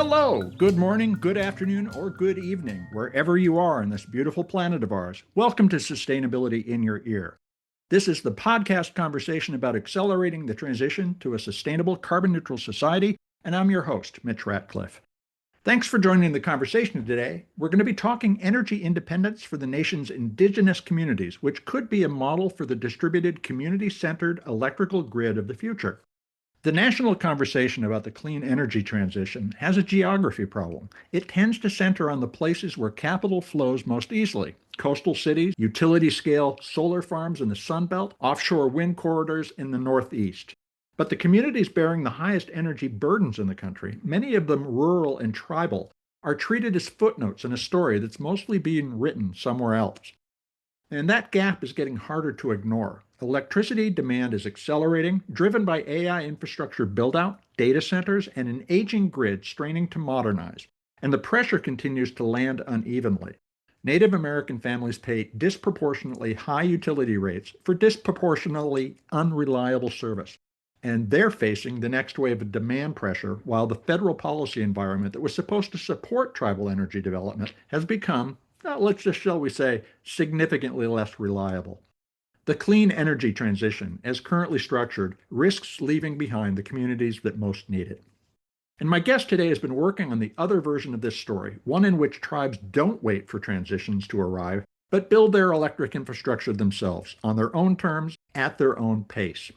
Hello, good morning, good afternoon, or good evening, wherever you are on this beautiful planet of ours. Welcome to Sustainability in Your Ear. This is the podcast conversation about accelerating the transition to a sustainable carbon neutral society, and I'm your host, Mitch Ratcliffe. Thanks for joining the conversation today. We're going to be talking energy independence for the nation's indigenous communities, which could be a model for the distributed community-centered electrical grid of the future. The national conversation about the clean energy transition has a geography problem. It tends to center on the places where capital flows most easily: coastal cities, utility-scale solar farms in the Sun Belt, offshore wind corridors in the Northeast. But the communities bearing the highest energy burdens in the country, many of them rural and tribal, are treated as footnotes in a story that's mostly being written somewhere else. And that gap is getting harder to ignore. Electricity demand is accelerating, driven by AI infrastructure build-out, data centers, and an aging grid straining to modernize. And the pressure continues to land unevenly. Native American families pay disproportionately high utility rates for disproportionately unreliable service. And they're facing the next wave of demand pressure, while the federal policy environment that was supposed to support tribal energy development has become, let's just, shall we say, significantly less reliable. The clean energy transition, as currently structured, risks leaving behind the communities that most need it. And my guest today has been working on the other version of this story, one in which tribes don't wait for transitions to arrive, but build their electric infrastructure themselves, on their own terms, at their own pace.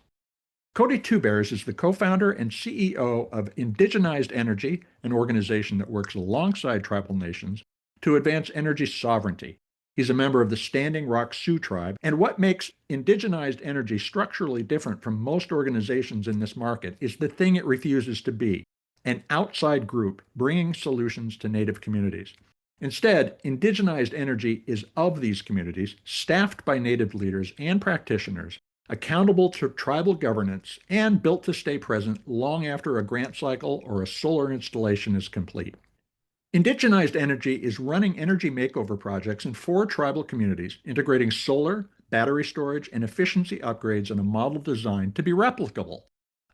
Cody is the co-founder and CEO of Indigenized Energy, an organization that works alongside tribal nations to advance energy sovereignty. He's a member of the Standing Rock Sioux tribe, and what makes indigenized energy structurally different from most organizations in this market is the thing it refuses to be: an outside group bringing solutions to Native communities. Instead, indigenized energy is of these communities, staffed by Native leaders and practitioners, accountable to tribal governance, and built to stay present long after a grant cycle or a solar installation is complete. Indigenized Energy is running energy makeover projects in 4 tribal communities, integrating solar, battery storage, and efficiency upgrades in a model designed to be replicable.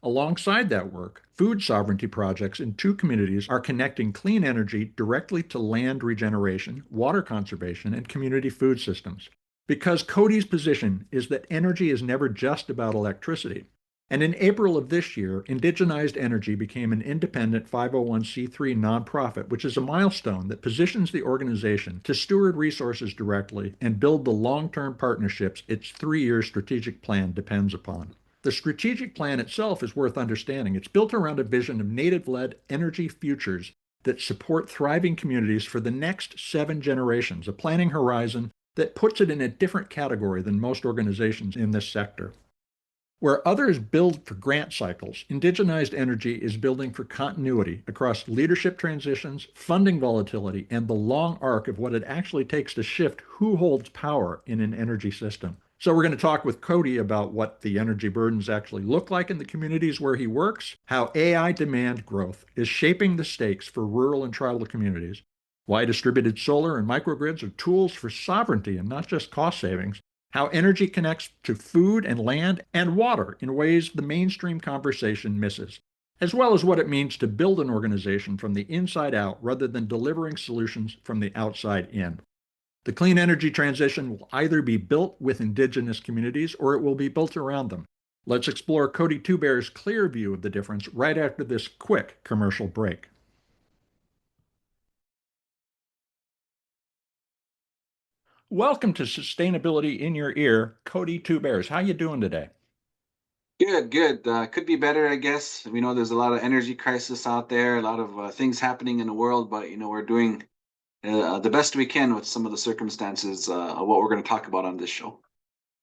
Alongside that work, food sovereignty projects in 2 communities are connecting clean energy directly to land regeneration, water conservation, and community food systems. Because Cody's position is that energy is never just about electricity. And in April of this year, Indigenized Energy became an independent 501c3 nonprofit, which is a milestone that positions the organization to steward resources directly and build the long-term partnerships its 3-year strategic plan depends upon. The strategic plan itself is worth understanding. It's built around a vision of Native-led energy futures that support thriving communities for the next 7 generations, a planning horizon that puts it in a different category than most organizations in this sector. Where others build for grant cycles, Indigenized Energy is building for continuity across leadership transitions, funding volatility, and the long arc of what it actually takes to shift who holds power in an energy system. So we're going to talk with Cody about what the energy burdens actually look like in the communities where he works, how AI demand growth is shaping the stakes for rural and tribal communities, why distributed solar and microgrids are tools for sovereignty and not just cost savings, how energy connects to food and land and water in ways the mainstream conversation misses, as well as what it means to build an organization from the inside out rather than delivering solutions from the outside in. The clean energy transition will either be built with indigenous communities or it will be built around them. Let's explore Cody Tuber's clear view of the difference right after this quick commercial break. Welcome to Sustainability in Your Ear, Cody Tuber. How you doing today? Good, good. Could be better, I guess. We know there's a lot of energy crisis out there, a lot of things happening in the world, but we're doing the best we can with some of the circumstances of what we're going to talk about on this show.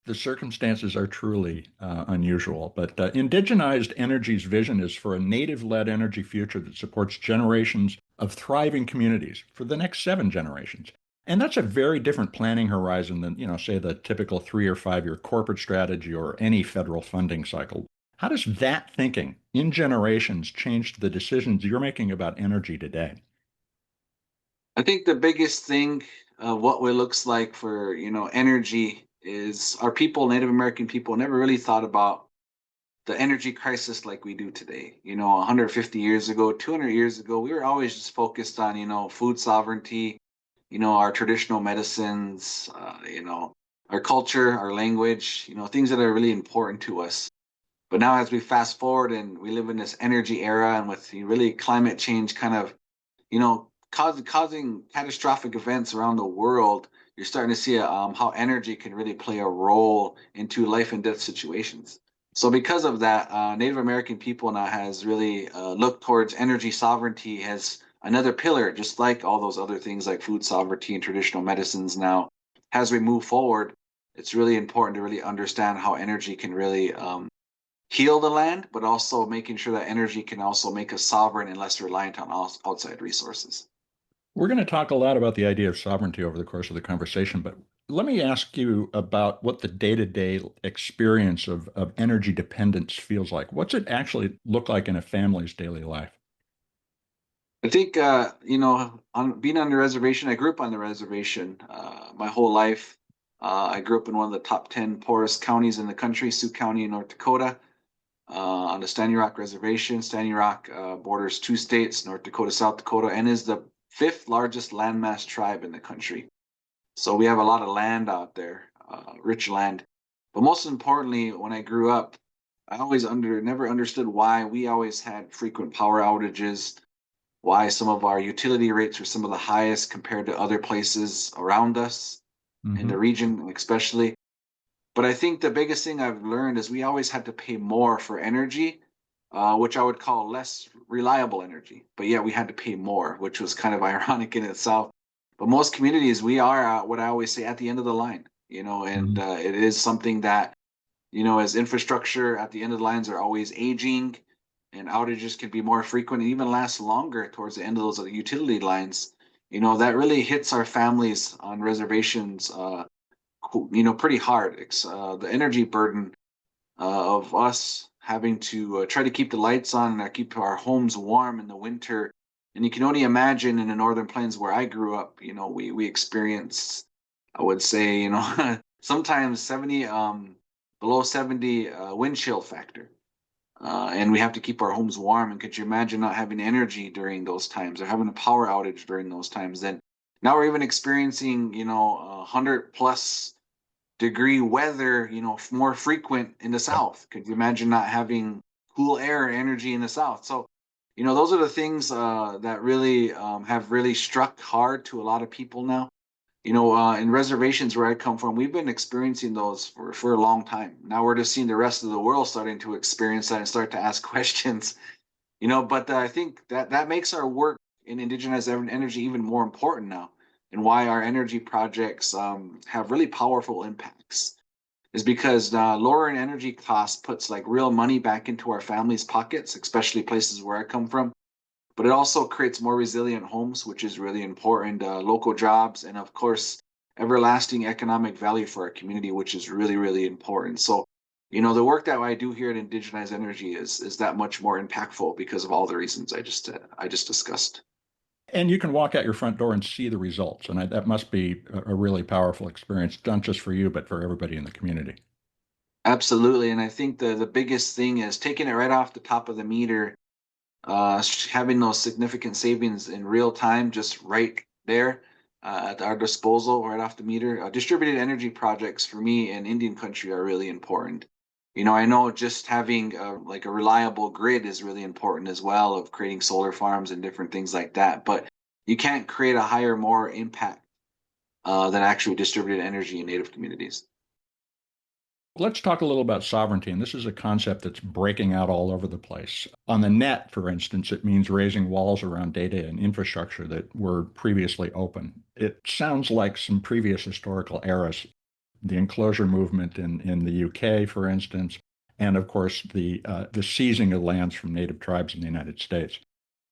The circumstances are truly unusual, but Indigenized Energy's vision is for a Native-led energy future that supports generations of thriving communities for the next 7 generations. And that's a very different planning horizon than, say the typical 3 or 5-year corporate strategy or any federal funding cycle. How does that thinking in generations change the decisions you're making about energy today? I think the biggest thing, what it looks like for energy, is our people, Native American people, never really thought about the energy crisis like we do today. 150 years ago, 200 years ago, we were always just focused on, food sovereignty, our traditional medicines, our culture, our language, things that are really important to us. But now, as we fast forward and we live in this energy era, and with really climate change kind of, causing catastrophic events around the world, you're starting to see how energy can really play a role into life and death situations. So, because of that, Native American people now has really looked towards energy sovereignty as another pillar, just like all those other things like food sovereignty and traditional medicines. Now, as we move forward, it's really important to really understand how energy can really heal the land, but also making sure that energy can also make us sovereign and less reliant on outside resources. We're going to talk a lot about the idea of sovereignty over the course of the conversation, but let me ask you about what the day-to-day experience of energy dependence feels like. What's it actually look like in a family's daily life? I think, on being on the reservation, I grew up on the reservation my whole life. I grew up in one of the top 10 poorest counties in the country, Sioux County in North Dakota, on the Standing Rock Reservation. Standing Rock borders two states, North Dakota, South Dakota, and is the fifth largest landmass tribe in the country. So we have a lot of land out there, rich land. But most importantly, when I grew up, I always never understood why we always had frequent power outages, why some of our utility rates were some of the highest compared to other places around us in Mm-hmm. the region, especially. But I think the biggest thing I've learned is we always had to pay more for energy, which I would call less reliable energy. But yeah, we had to pay more, which was kind of ironic in itself. But most communities, we are what I always say at the end of the line, and Mm-hmm. it is something that, as infrastructure at the end of the lines are always aging and outages can be more frequent and even last longer towards the end of those utility lines, that really hits our families on reservations, pretty hard. It's the energy burden of us having to try to keep the lights on and keep our homes warm in the winter. And you can only imagine in the northern plains where I grew up, we experienced, I would say, sometimes 70 below 70 wind chill factor. And we have to keep our homes warm. And could you imagine not having energy during those times or having a power outage during those times? Then now we're even experiencing, 100+ degree weather, more frequent in the Yep. South. Could you imagine not having cool air energy in the South? So, those are the things that really have really struck hard to a lot of people now. In reservations where I come from, we've been experiencing those for a long time. Now we're just seeing the rest of the world starting to experience that and start to ask questions. But I think that makes our work in indigenized energy even more important now, and why our energy projects have really powerful impacts is because lowering energy costs puts like real money back into our families' pockets, especially places where I come from. But it also creates more resilient homes, which is really important, local jobs, and of course, everlasting economic value for our community, which is really, really important. So, the work that I do here at Indigenized Energy is that much more impactful because of all the reasons I just discussed. And you can walk out your front door and see the results. And that must be a really powerful experience, not just for you, but for everybody in the community. Absolutely, and I think the biggest thing is taking it right off the top of the meter, having those significant savings in real time, just right there at our disposal, right off the meter. Distributed energy projects for me in Indian country are really important. I know just having like a reliable grid is really important as well, of creating solar farms and different things like that. But you can't create a higher, more impact than actually distributed energy in native communities. Let's talk a little about sovereignty. And this is a concept that's breaking out all over the place. On the net, for instance, it means raising walls around data and infrastructure that were previously open. It sounds like some previous historical eras, the enclosure movement in the UK, for instance, and of course the seizing of lands from native tribes in the United States.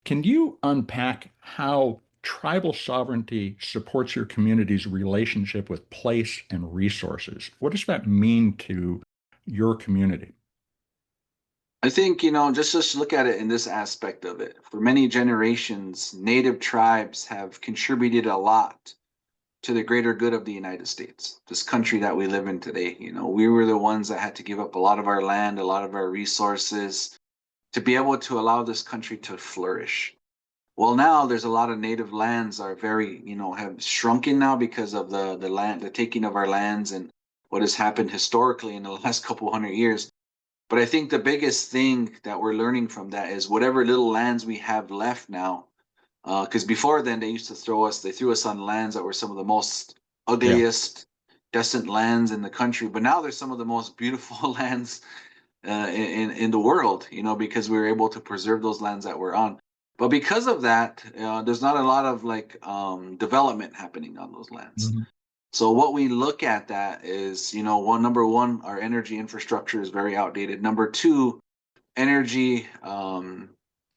Can you unpack how tribal sovereignty supports your community's relationship with place and resources? What does that mean to your community? I think, just look at it in this aspect of it. For many generations, native tribes have contributed a lot to the greater good of the United States, this country that we live in today. We were the ones that had to give up a lot of our land, a lot of our resources to be able to allow this country to flourish. Well, now there's a lot of native lands are very, have shrunken now because of the taking of our lands and what has happened historically in the last couple hundred years. But I think the biggest thing that we're learning from that is whatever little lands we have left now, because before then they threw us on lands that were some of the most Yeah. ugliest, decent lands in the country. But now there's some of the most beautiful lands in the world, because we were able to preserve those lands that we're on. But because of that, there's not a lot of development happening on those lands. Mm-hmm. So what we look at that is, number one, our energy infrastructure is very outdated. Number two, energy,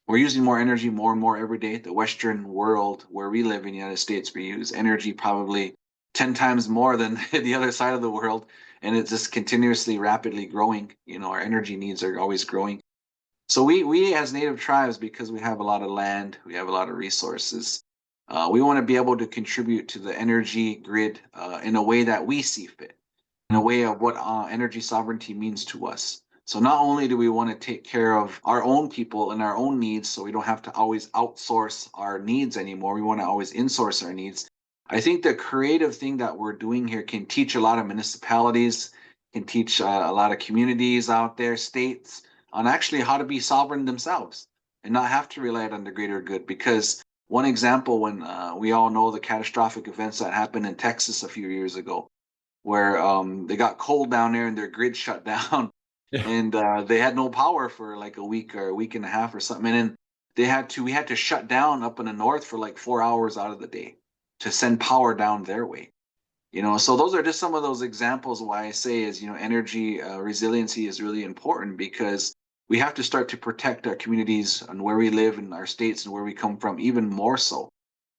we're using more energy more and more every day. The Western world where we live in the United States, we use energy probably 10 times more than the other side of the world. And it's just continuously rapidly growing. Our energy needs are always growing. So we as native tribes, because we have a lot of land, we have a lot of resources, we want to be able to contribute to the energy grid in a way that we see fit, in a way of what energy sovereignty means to us. So not only do we want to take care of our own people and our own needs, so we don't have to always outsource our needs anymore, we want to always insource our needs. I think the creative thing that we're doing here can teach a lot of municipalities, can teach a lot of communities out there, states, on actually how to be sovereign themselves and not have to rely on the greater good. Because one example, when we all know the catastrophic events that happened in Texas a few years ago, where they got cold down there and their grid shut down, Yeah. and they had no power for like a week or a week and a half or something, and then we had to shut down up in the north for like 4 hours out of the day to send power down their way. So those are just some of those examples why I say is, energy resiliency is really important, because we have to start to protect our communities and where we live in our states and where we come from even more so.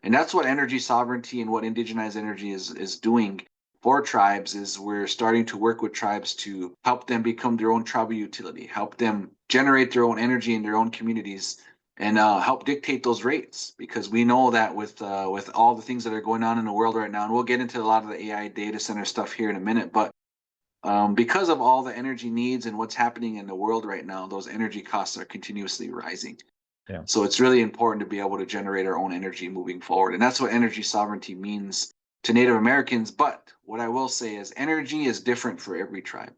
And that's what energy sovereignty and what indigenized energy is doing for tribes. Is we're starting to work with tribes to help them become their own tribal utility, help them generate their own energy in their own communities, and help dictate those rates. Because we know that with all the things that are going on in the world right now, and we'll get into a lot of the AI data center stuff here in a minute, but because of all the energy needs and what's happening in the world right now, those energy costs are continuously rising. Yeah. So it's really important to be able to generate our own energy moving forward. And that's what energy sovereignty means to Native Americans. But what I will say is energy is different for every tribe.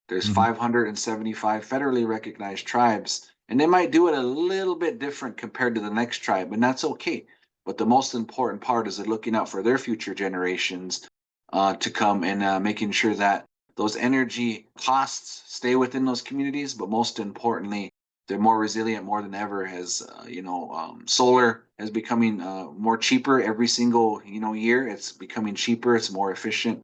There's Mm-hmm. 575 federally recognized tribes, and they might do it a little bit different compared to the next tribe, and that's okay. But the most important part is looking out for their future generations to come, and making sure that those energy costs stay within those communities. But most importantly, they're more resilient more than ever, as solar is becoming more cheaper every single year. It's becoming cheaper, it's more efficient.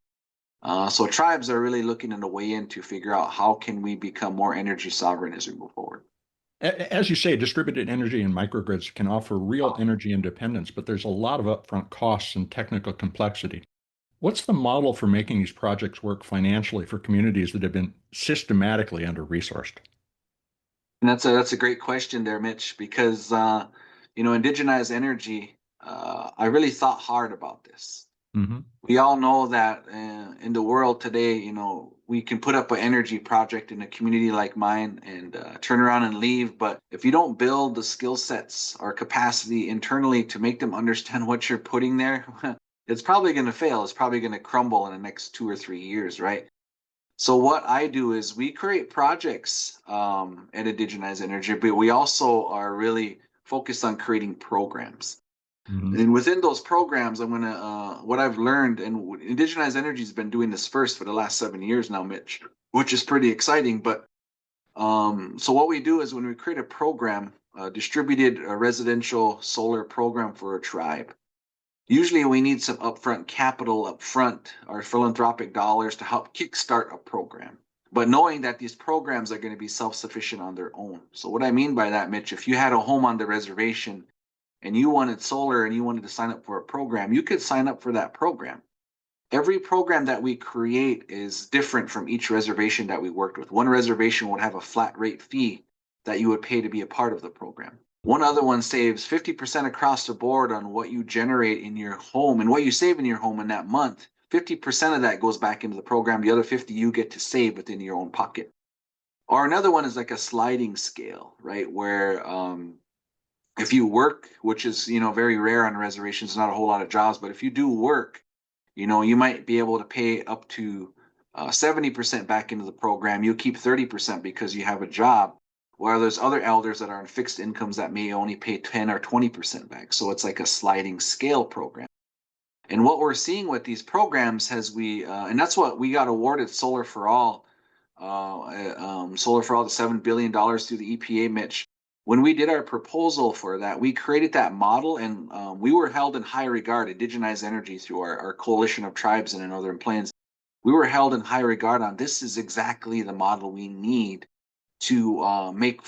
So tribes are really looking in a way in to figure out how can we become more energy sovereign as we move forward. As you say, distributed energy and microgrids can offer real energy independence, but there's a lot of upfront costs and technical complexity. What's the model for making these projects work financially for communities that have been systematically under-resourced? And that's a great question there, Mitch, because indigenized energy. I really thought hard about this. Mm-hmm. We all know that in the world today, we can put up an energy project in a community like mine and turn around and leave. But if you don't build the skill sets or capacity internally to make them understand what you're putting there, it's probably going to fail. It's probably going to crumble in the next 2 or 3 years, right? So what I do is we create projects at Indigenized Energy, but we also are really focused on creating programs. Mm-hmm. And within those programs, I'm gonna what I've learned, and Indigenized Energy has been doing this first for the last 7 years now, Mitch, which is pretty exciting. But so what we do is when we create a program, a distributed residential solar program for a tribe, usually we need some upfront capital upfront or philanthropic dollars to help kickstart a program. But knowing that these programs are going to be self-sufficient on their own. So what I mean by that, Mitch, if you had a home on the reservation and you wanted solar and you wanted to sign up for a program, you could sign up for that program. Every program that we create is different from each reservation that we worked with. One reservation would have a flat rate fee that you would pay to be a part of the program. One other one saves 50% across the board on what you generate in your home and what you save in your home in that month. 50% of that goes back into the program. The other 50 you get to save within your own pocket. Or another one is like a sliding scale, right? Where if you work, which is, very rare on reservations, not a whole lot of jobs, but if you do work, you might be able to pay up to 70% back into the program. You keep 30% because you have a job, while there's other elders that are on fixed incomes that may only pay 10 or 20% back. So it's like a sliding scale program. And what we're seeing with these programs and that's what we got awarded Solar for All, Solar for All, the $7 billion through the EPA, Mitch. When we did our proposal for that, we created that model, and we were held in high regard, Indigenized Energy, through our coalition of tribes in the Northern Plains. We were held in high regard on this is exactly the model we need to make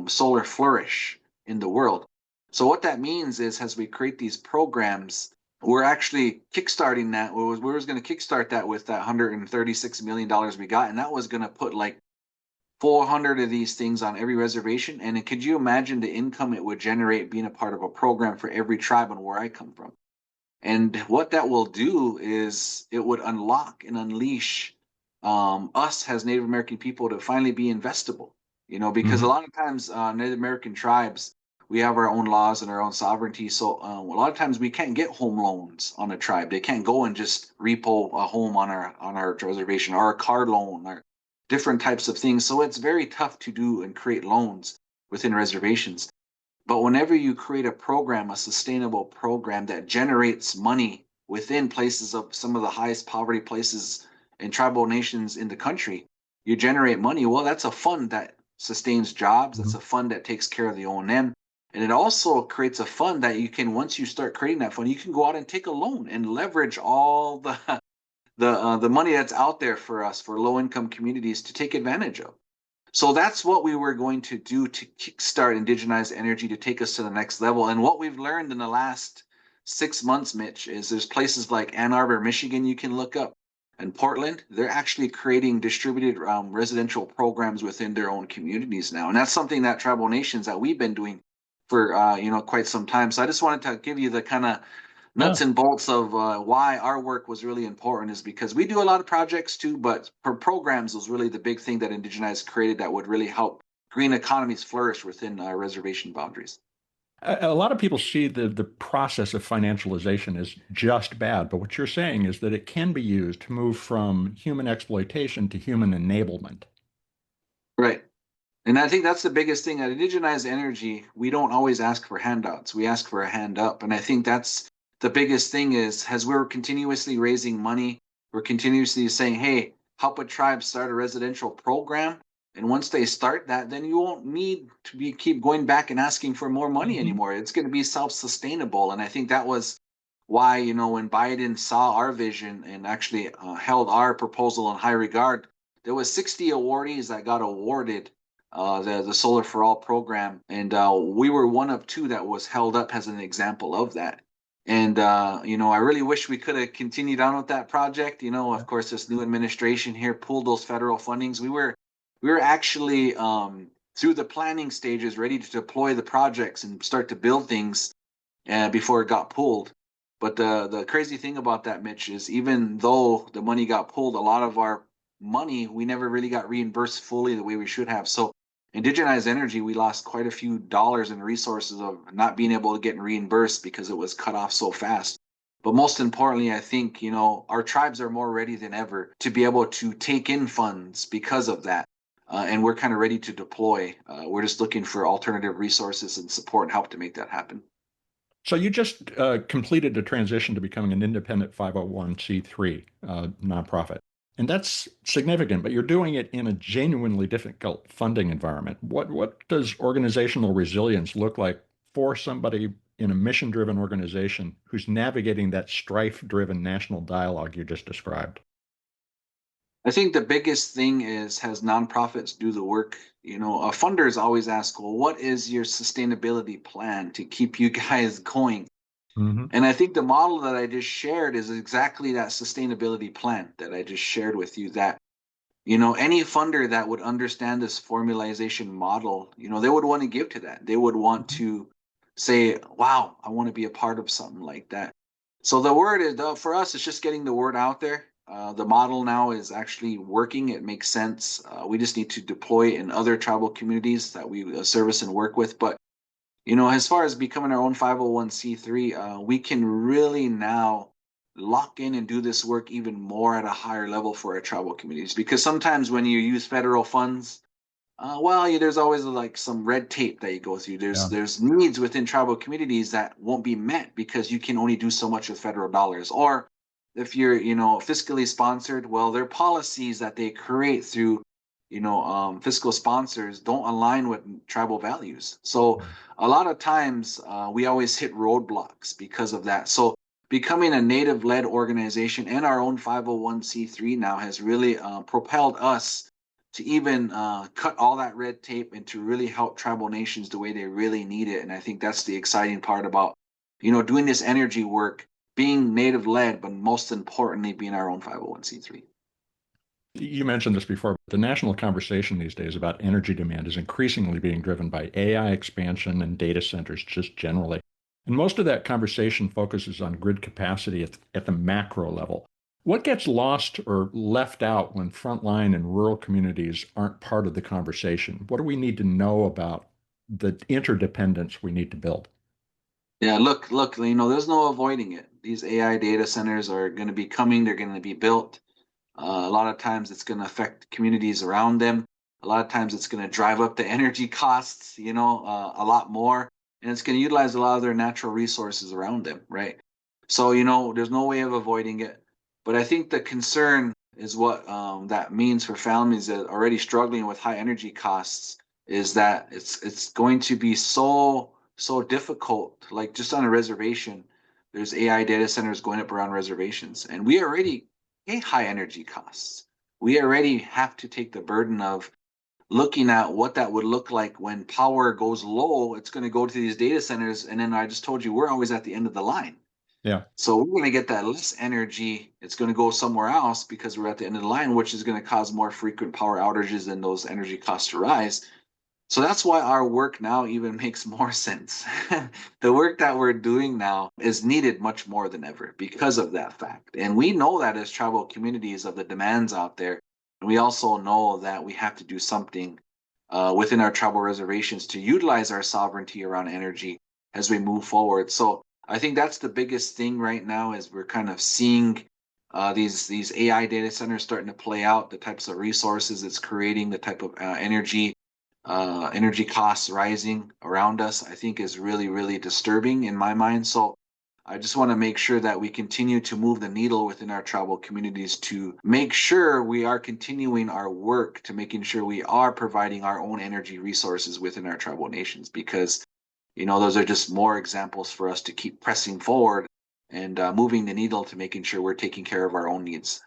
solar flourish in the world. So what that means is, as we create these programs, we're actually kickstarting that. We was going to kickstart that with that $136 million we got, and that was going to put like 400 of these things on every reservation. And could you imagine the income it would generate being a part of a program for every tribe and where I come from? And what that will do is it would unlock and unleash us as Native American people to finally be investable, because a Mhm. lot of times Native American tribes, we have our own laws and our own sovereignty. So a lot of times we can't get home loans on a tribe. They can't go and just repo a home on our reservation, or a car loan, or different types of things. So it's very tough to do and create loans within reservations. But whenever you create a program, a sustainable program that generates money within places of some of the highest poverty places and tribal nations in the country, you generate money. Well, that's a fund that sustains jobs. That's Mhm. a fund that takes care of the O&M. And it also creates a fund that you can, once you start creating that fund, you can go out and take a loan and leverage all the money that's out there for us, for low income communities, to take advantage of. So that's what we were going to do to kickstart Indigenized Energy to take us to the next level. And what we've learned in the last 6 months, Mitch, is there's places like Ann Arbor, Michigan, you can look up, and Portland. They're actually creating distributed residential programs within their own communities now, and that's something that tribal nations that we've been doing for quite some time. So I just wanted to give you the kind of Yeah. nuts and bolts of why our work was really important, is because we do a lot of projects too, but for programs was really the big thing that Indigenized created that would really help green economies flourish within reservation boundaries. A lot of people see the process of financialization as just bad, but what you're saying is that it can be used to move from human exploitation to human enablement. Right. And I think that's the biggest thing at Indigenized Energy. We don't always ask for handouts. We ask for a hand up. And I think that's the biggest thing, is as we're continuously raising money, we're continuously saying, hey, help a tribe start a residential program. And once they start that, then you won't need to keep going back and asking for more money Mhm. anymore. It's going to be self-sustainable. And I think that was why, when Biden saw our vision and actually held our proposal in high regard, there was 60 awardees that got awarded the Solar for All program, and we were one of two that was held up as an example of that. And I really wish we could have continued on with that project. Of course, this new administration here pulled those federal fundings. We were actually through the planning stages, ready to deploy the projects and start to build things before it got pulled. But the crazy thing about that, Mitch, is even though the money got pulled, a lot of our money we never really got reimbursed fully the way we should have. So Indigenized Energy, we lost quite a few dollars in resources of not being able to get reimbursed because it was cut off so fast. But most importantly, I think, our tribes are more ready than ever to be able to take in funds because of that. And we're kind of ready to deploy. We're just looking for alternative resources and support and help to make that happen. So you just completed a transition to becoming an independent 501c3 nonprofit. And that's significant, but you're doing it in a genuinely difficult funding environment. What does organizational resilience look like for somebody in a mission-driven organization who's navigating that strife-driven national dialogue you just described? I think the biggest thing is, has nonprofits do the work. Funders always ask, well, what is your sustainability plan to keep you guys going? Hmm. And I think the model that I just shared is exactly that sustainability plan that I just shared with you. That any funder that would understand this formalization model, they would want to give to that. They would want to say, wow, I want to be a part of something like that. So the word is, for us, it's just getting the word out there. The model now is actually working. It makes sense. We just need to deploy in other tribal communities that we service and work with. But, as far as becoming our own 501c3, we can really now lock in and do this work even more at a higher level for our tribal communities. Because sometimes when you use federal funds, there's always like some red tape that you go through. There's Yeah. there's needs within tribal communities that won't be met because you can only do so much with federal dollars. Or if you're, fiscally sponsored, well, their policies that they create through, fiscal sponsors don't align with tribal values. So a lot of times we always hit roadblocks because of that. So becoming a native-led organization and our own 501c3 now has really propelled us to even cut all that red tape and to really help tribal nations the way they really need it. And I think that's the exciting part about, doing this energy work, being native led, but most importantly, being our own 501c3. You mentioned this before, but the national conversation these days about energy demand is increasingly being driven by AI expansion and data centers just generally. And most of that conversation focuses on grid capacity at the macro level. What gets lost or left out when frontline and rural communities aren't part of the conversation? What do we need to know about the interdependence we need to build? Yeah, look, there's no avoiding it. These AI data centers are going to be coming, they're going to be built. A lot of times it's going to affect communities around them. A lot of times it's going to drive up the energy costs, a lot more. And it's going to utilize a lot of their natural resources around them, right? So, there's no way of avoiding it. But I think the concern is what that means for families that are already struggling with high energy costs is that it's going to be so difficult. Like just on a reservation, there's AI data centers going up around reservations, and we already pay high energy costs. We already have to take the burden of looking at what that would look like when power goes low. It's going to go to these data centers, and then I just told you we're always at the end of the line. Yeah. So we're going to get that less energy. It's going to go somewhere else because we're at the end of the line, which is going to cause more frequent power outages and those energy costs to rise. So that's why our work now even makes more sense. The work that we're doing now is needed much more than ever because of that fact. And we know that as tribal communities of the demands out there. And we also know that we have to do something within our tribal reservations to utilize our sovereignty around energy as we move forward. So I think that's the biggest thing right now is we're kind of seeing these AI data centers starting to play out, the types of resources it's creating, the type of energy costs rising around us, I think is really, really disturbing in my mind. So I just want to make sure that we continue to move the needle within our tribal communities to make sure we are continuing our work to making sure we are providing our own energy resources within our tribal nations, because, those are just more examples for us to keep pressing forward and moving the needle to making sure we're taking care of our own needs.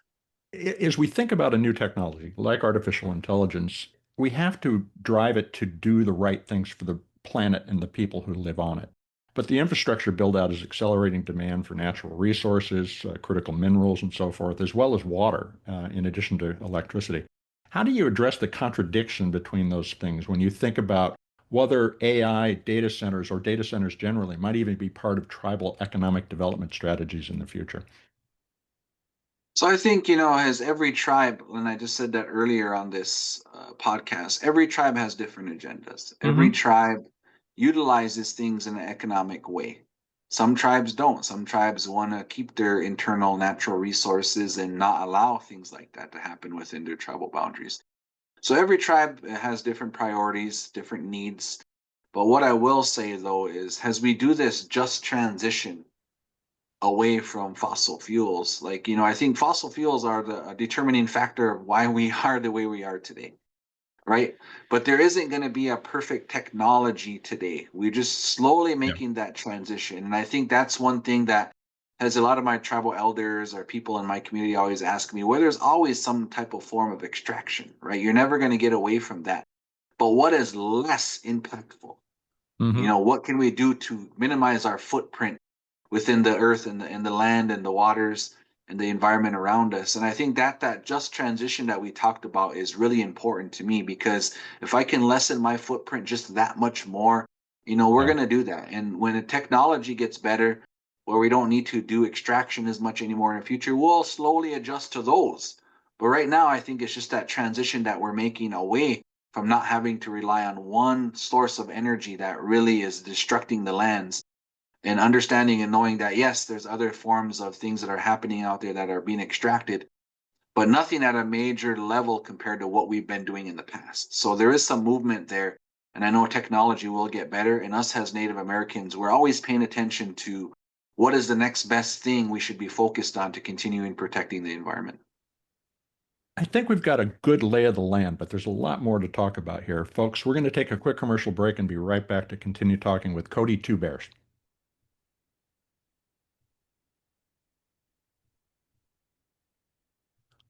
As we think about a new technology like artificial intelligence, we have to drive it to do the right things for the planet and the people who live on it. But the infrastructure build out is accelerating demand for natural resources, critical minerals, and so forth, as well as water, in addition to electricity. How do you address the contradiction between those things when you think about whether AI data centers or data centers generally might even be part of tribal economic development strategies in the future? So I think, as every tribe, and I just said that earlier on this podcast, every tribe has different agendas. Every Hmm. tribe utilizes things in an economic way. Some tribes don't. Some tribes want to keep their internal natural resources and not allow things like that to happen within their tribal boundaries. So every tribe has different priorities, different needs. But what I will say though is, as we do this just transition away from fossil fuels. Like, I think fossil fuels are the determining factor of why we are the way we are today, right? But there isn't going to be a perfect technology today. We're just slowly Yeah. making that transition. And I think that's one thing that has a lot of my tribal elders or people in my community always ask me, where there's always some type of form of extraction, right? You're never going to get away from that. But what is less impactful? Hmm. What can we do to minimize our footprint within the earth and the land and the waters and the environment around us. And I think that that just transition that we talked about is really important to me, because if I can lessen my footprint just that much more, we're Yeah. going to do that. And when the technology gets better, where we don't need to do extraction as much anymore in the future, we'll slowly adjust to those. But right now, I think it's just that transition that we're making away from not having to rely on one source of energy that really is destructing the lands, and understanding and knowing that, yes, there's other forms of things that are happening out there that are being extracted, but nothing at a major level compared to what we've been doing in the past. So there is some movement there. And I know technology will get better. And us as Native Americans, we're always paying attention to what is the next best thing we should be focused on to continuing protecting the environment. I think we've got a good lay of the land, but there's a lot more to talk about here. Folks, we're going to take a quick commercial break and be right back to continue talking with Cody Two Bears.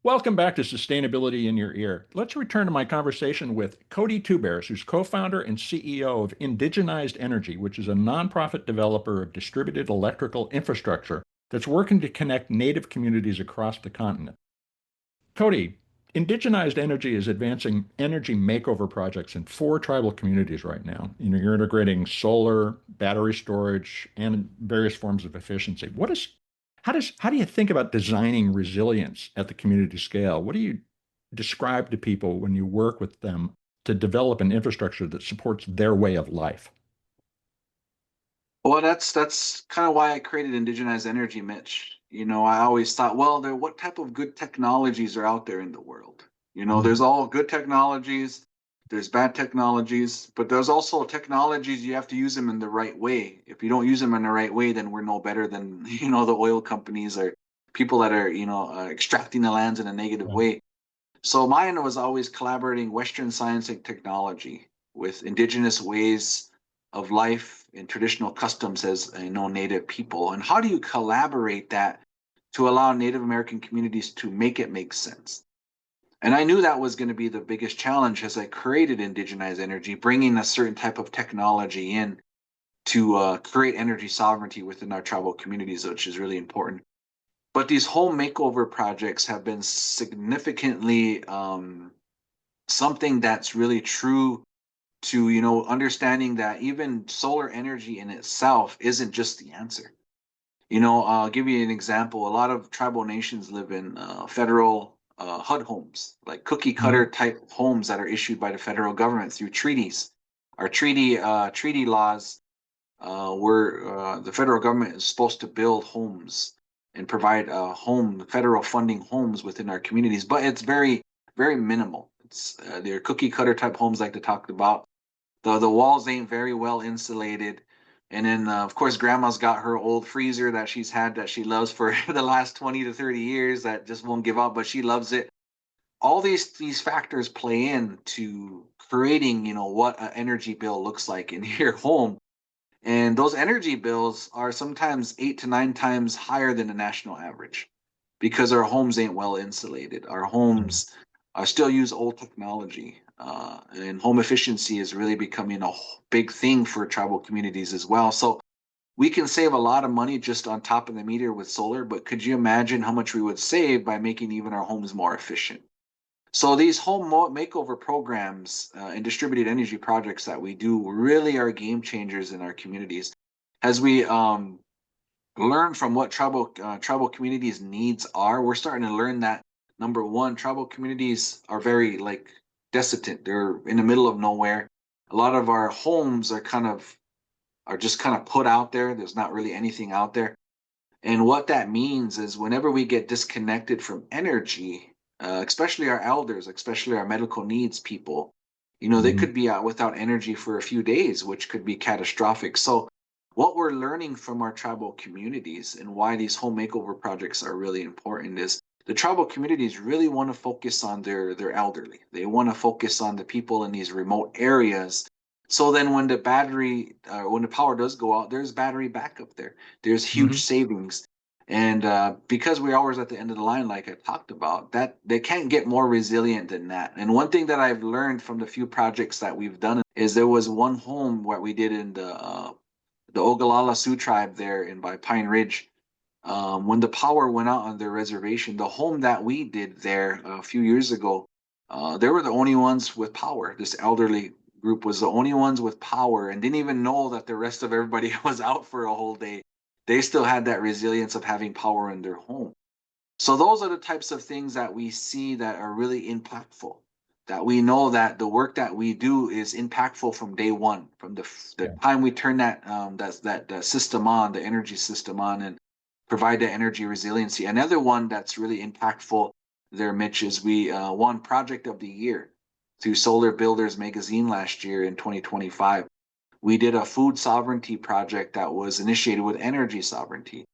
Welcome back to Sustainability in Your Ear. Let's return to my conversation with Cody Two Bears, who's co-founder and CEO of Indigenized Energy, which is a nonprofit developer of distributed electrical infrastructure that's working to connect Native communities across the continent. Cody, Indigenized Energy is advancing energy makeover projects in 4 tribal communities right now. You're integrating solar, battery storage, and various forms of efficiency. How do you think about designing resilience at the community scale? What do you describe to people when you work with them to develop an infrastructure that supports their way of life? Well, that's kind of why I created Indigenized Energy, Mitch. I always thought, well, what type of good technologies are out there in the world? There's all good technologies, there's bad technologies, but there's also technologies you have to use them in the right way. If you don't use them in the right way, then we're no better than, the oil companies or people that are, extracting the lands in a negative Yeah. way. So mine was always collaborating Western science and technology with indigenous ways of life and traditional customs as Native people. And how do you collaborate that to allow Native American communities to make it make sense? And I knew that was going to be the biggest challenge as I created Indigenized Energy, bringing a certain type of technology in to create energy sovereignty within our tribal communities, which is really important. But these home makeover projects have been significantly something that's really true to, understanding that even solar energy in itself isn't just the answer. I'll give you an example. A lot of tribal nations live in federal HUD homes, like cookie Mhm. cutter type homes that are issued by the federal government through treaties. Our treaty laws, where the federal government is supposed to build homes and provide federal funding homes within our communities, but it's very, very minimal. They're cookie cutter type homes like they talked about. The walls ain't very well insulated. And then, of course, grandma's got her old freezer that she's had that she loves for the last 20 to 30 years that just won't give up, but she loves it. All these factors play into creating, what an energy bill looks like in your home. And those energy bills are sometimes 8 to 9 times higher than the national average because our homes ain't well insulated. Our Yeah. homes still use old technology. And home efficiency is really becoming a big thing for tribal communities as well. So we can save a lot of money just on top of the meter with solar, but could you imagine how much we would save by making even our homes more efficient? So these home makeover programs and distributed energy projects that we do really are game changers in our communities. As we learn from what tribal communities needs are, we're starting to learn that number one, tribal communities are very like destitute. They're in the middle of nowhere. A lot of our homes are just kind of put out there. There's not really anything out there. And what that means is whenever we get disconnected from energy, especially our elders, especially our medical needs people, they Mhm. could be out without energy for a few days, which could be catastrophic. So, what we're learning from our tribal communities and why these home makeover projects are really important is the tribal communities really want to focus on their elderly. They want to focus on the people in these remote areas. So then when the power does go out, there's battery backup there. There's huge Mhm. savings. And because we're always at the end of the line, like I talked about, that they can't get more resilient than that. And one thing that I've learned from the few projects that we've done is there was one home what we did in the Ogallala Sioux tribe there in by Pine Ridge. when the power went out on their reservation, the home that we did there a few years ago, they were the only ones with power. This elderly group was the only ones with power and didn't even know that the rest of everybody was out for a whole day. They still had that resilience of having power in their home. So those are the types of things that we see that are really impactful. That we know that the work that we do is impactful from day one, from the Yeah. time we turn that system on, the energy system on, and provide the energy resiliency. Another one that's really impactful there, Mitch, is we won Project of the Year through Solar Builders Magazine last year in 2025. We did a food sovereignty project that was initiated with energy sovereignty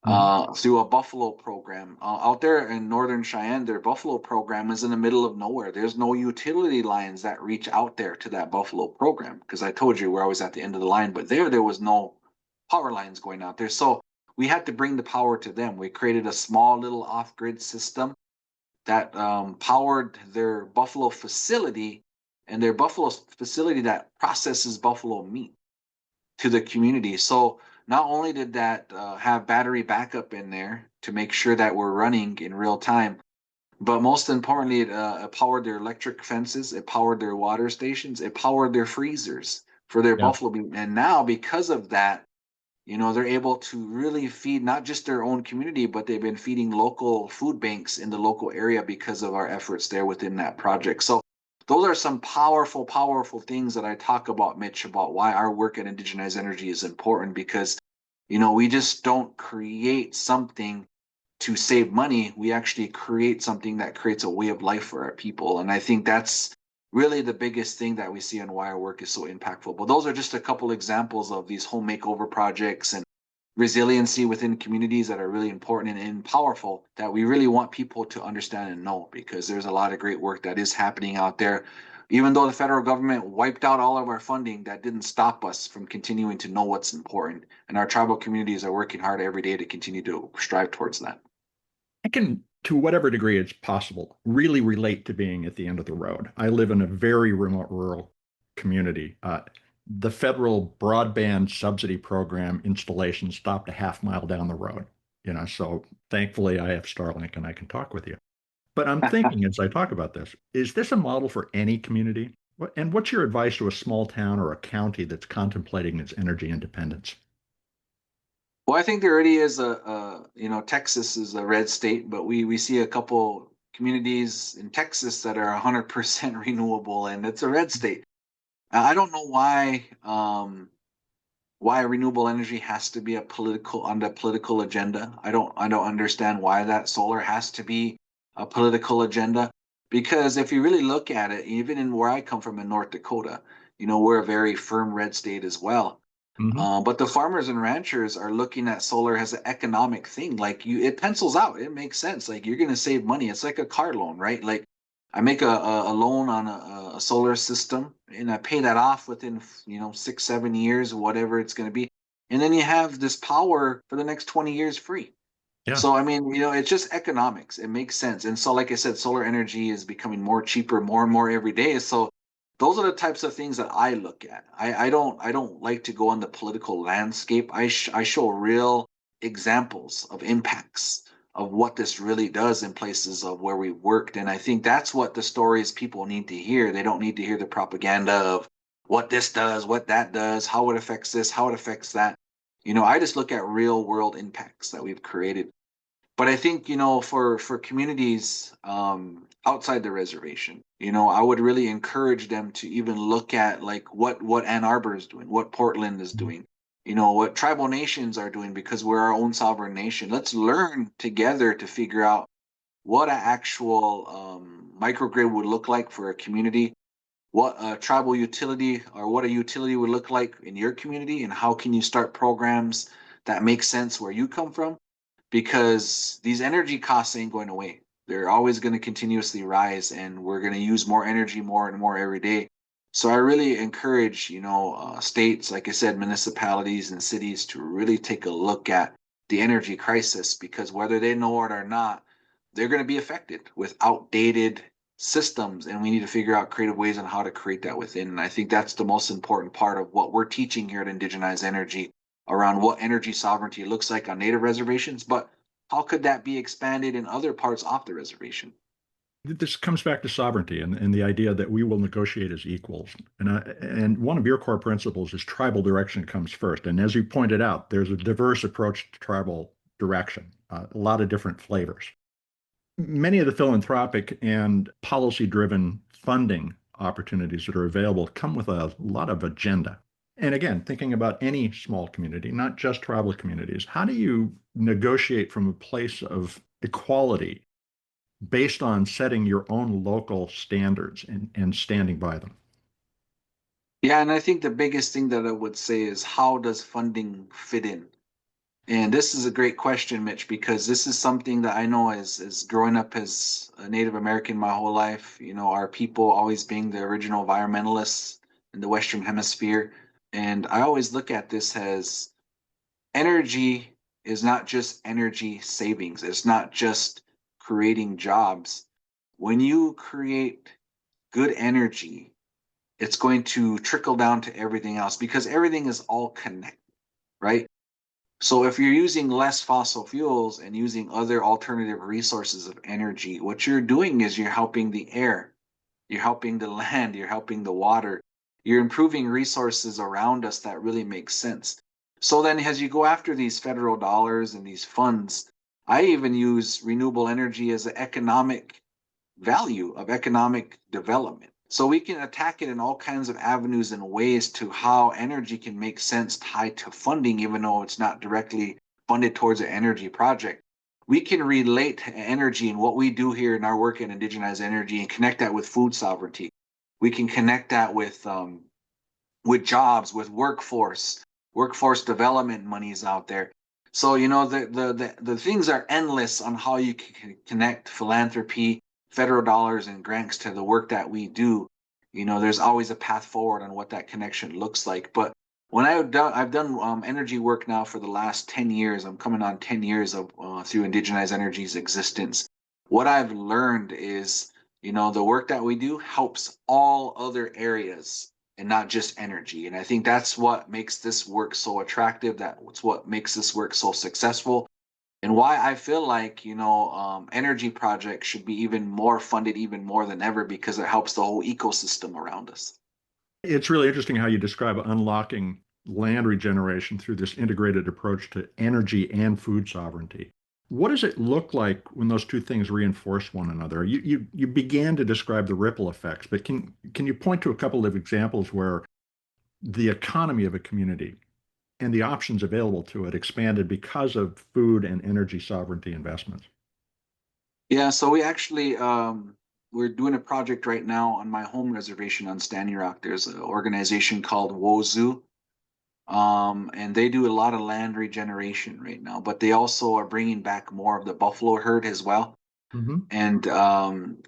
Mhm. through a buffalo program. Out there in northern Cheyenne, their buffalo program is in the middle of nowhere. There's no utility lines that reach out there to that buffalo program because I told you we're always at the end of the line, but there was no power lines going out there. So we had to bring the power to them. We created a small little off-grid system that powered their buffalo facility and their buffalo facility that processes buffalo meat to the community. So not only did that have battery backup in there to make sure that we're running in real time, but most importantly, it powered their electric fences, it powered their water stations, it powered their freezers for their Yeah. buffalo meat. And now, because of that, they're able to really feed not just their own community, but they've been feeding local food banks in the local area because of our efforts there within that project. So those are some powerful, powerful things that I talk about, Mitch, about why our work at Indigenized Energy is important because, we just don't create something to save money. We actually create something that creates a way of life for our people. And I think that's really the biggest thing that we see and why our work is so impactful. But those are just a couple examples of these home makeover projects and resiliency within communities that are really important and powerful that we really want people to understand and know because there's a lot of great work that is happening out there. Even though the federal government wiped out all of our funding, that didn't stop us from continuing to know what's important. And our tribal communities are working hard every day to continue to strive towards that. I can, to whatever degree it's possible, really relate to being at the end of the road. I live in a very remote rural community. The federal broadband subsidy program installation stopped a half mile down the road. So thankfully I have Starlink and I can talk with you. But I'm thinking as I talk about this, is this a model for any community? And what's your advice to a small town or a county that's contemplating its energy independence? Well, I think there already is Texas is a red state, but we see a couple communities in Texas that are 100% renewable, and it's a red state. I don't know why renewable energy has to be on the political agenda. I don't understand why that solar has to be a political agenda. Because if you really look at it, even in where I come from in North Dakota, we're a very firm red state as well. Hmm. But the farmers and ranchers are looking at solar as an economic thing. Like it pencils out. It makes sense. Like you're going to save money. It's like a car loan, right? Like I make a loan on a solar system and I pay that off within 6, 7 years, whatever it's going to be, and then you have this power for the next 20 years free. Yeah. So I mean, it's just economics. It makes sense. And so, like I said, solar energy is becoming more cheaper, more and more every day. So those are the types of things that I look at. I don't like to go on the political landscape. I show real examples of impacts of what this really does in places of where we worked. And I think that's what the stories people need to hear. They don't need to hear the propaganda of what this does, what that does, how it affects this, how it affects that. I just look at real world impacts that we've created. But I think for communities outside the reservation, I would really encourage them to even look at like what Ann Arbor is doing, what Portland is doing, what tribal nations are doing because we're our own sovereign nation. Let's learn together to figure out what an actual microgrid would look like for a community, what a tribal utility or what a utility would look like in your community, and how can you start programs that make sense where you come from, because these energy costs ain't going away. They're always going to continuously rise, and we're going to use more energy more and more every day. So I really encourage, states, like I said, municipalities and cities to really take a look at the energy crisis because whether they know it or not, they're going to be affected with outdated systems, and we need to figure out creative ways on how to create that within. And I think that's the most important part of what we're teaching here at Indigenized Energy around what energy sovereignty looks like on native reservations, but how could that be expanded in other parts off the reservation? This comes back to sovereignty and the idea that we will negotiate as equals. And one of your core principles is tribal direction comes first. And as you pointed out, there's a diverse approach to tribal direction, a lot of different flavors. Many of the philanthropic and policy-driven funding opportunities that are available come with a lot of agenda. And again, thinking about any small community, not just tribal communities, how do you negotiate from a place of equality based on setting your own local standards and standing by them? Yeah, and I think the biggest thing that I would say is how does funding fit in? And this is a great question, Mitch, because this is something that I know as growing up as a Native American my whole life, our people always being the original environmentalists in the Western Hemisphere. And I always look at this as energy is not just energy savings, it's not just creating jobs. When you create good energy, it's going to trickle down to everything else because everything is all connected, right? So if you're using less fossil fuels and using other alternative resources of energy, what you're doing is you're helping the air, you're helping the land, you're helping the water, you're improving resources around us that really make sense. So then as you go after these federal dollars and these funds, I even use renewable energy as an economic value of economic development. So we can attack it in all kinds of avenues and ways to how energy can make sense tied to funding, even though it's not directly funded towards an energy project. We can relate to energy and what we do here in our work in indigenized energy and connect that with food sovereignty. We can connect that with jobs, with workforce development monies out there. So the things are endless on how you can connect philanthropy, federal dollars and grants to the work that we do. There's always a path forward on what that connection looks like. But when I've done energy work now for the last 10 years, I'm coming on 10 years of through Indigenized Energy's existence. What I've learned is, the work that we do helps all other areas and not just energy. And I think that's what makes this work so attractive. That's what makes this work so successful and why I feel like energy projects should be even more funded even more than ever because it helps the whole ecosystem around us. It's really interesting how you describe unlocking land regeneration through this integrated approach to energy and food sovereignty. What does it look like when those two things reinforce one another? You began to describe the ripple effects, but can you point to a couple of examples where the economy of a community and the options available to it expanded because of food and energy sovereignty investments? Yeah, so we actually we're doing a project right now on my home reservation on Standing Rock. There's an organization called WOZU, and they do a lot of land regeneration right now. But they also are bringing back more of the buffalo herd as well. Hmm. And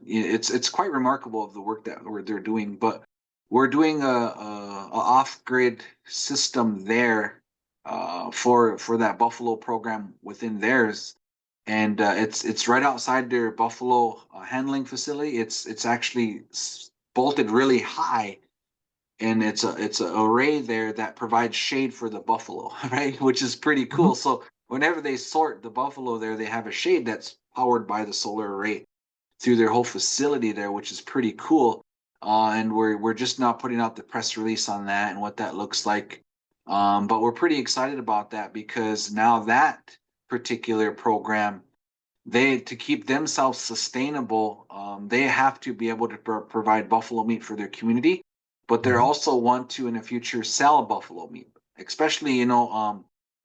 it's quite remarkable of the work that they're doing. But we're doing a off-grid system there for that buffalo program within theirs, and it's right outside their buffalo handling facility. It's actually bolted really high, and it's a array there that provides shade for the buffalo, right? Which is pretty Hmm. cool. So whenever they sort the buffalo there, they have a shade that's powered by the solar array through their whole facility there, which is pretty cool. And we're just now putting out the press release on that and what that looks like. But we're pretty excited about that because now that particular program, they to keep themselves sustainable, they have to be able to provide buffalo meat for their community, but they Hmm. also want to in the future sell buffalo meat, especially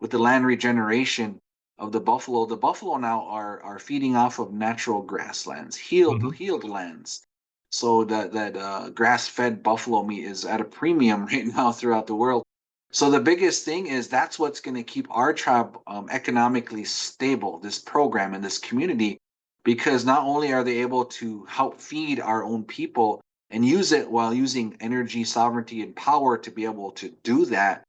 with the land regeneration of the buffalo. The buffalo now are feeding off of natural grasslands, Hmm. healed lands. So that grass fed buffalo meat is at a premium right now throughout the world. So the biggest thing is that's what's going to keep our tribe economically stable, this program and this community, because not only are they able to help feed our own people and use it while using energy sovereignty and power to be able to do that,